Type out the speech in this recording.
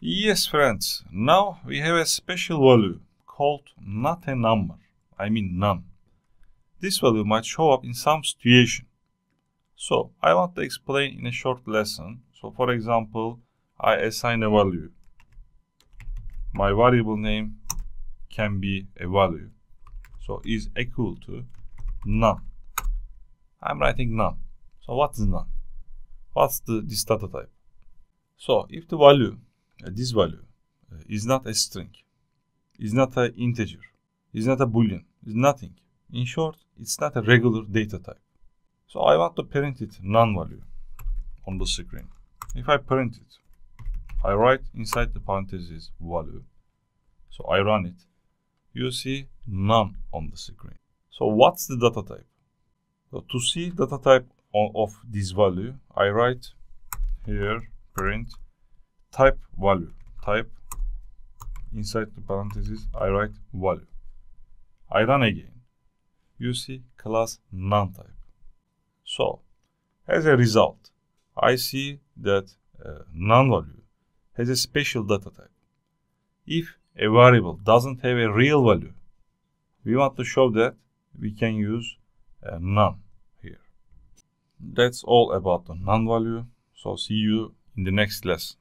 Yes, friends, now we have a special value called not a number, I mean none. This value might show up in some situation. So, I want to explain in a short lesson. So, for example, I assign a value. My variable name can be a value. So, is equal to none. I'm writing none. So, what is none? What's this data type? So, if the value, this value, is not a string, is not an integer, is not a boolean, is nothing. In short, it's not a regular data type. So I want to print it none value on the screen. If I print it, I write inside the parentheses value. So I run it. You see none on the screen. So what's the data type? So to see data type of this value, I write here print type value. Type inside the parentheses, I write value. I run again. You see class none type. So, as a result, I see that none value has a special data type. If a variable doesn't have a real value, we want to show that we can use none here. That's all about the none value. So, see you in the next lesson.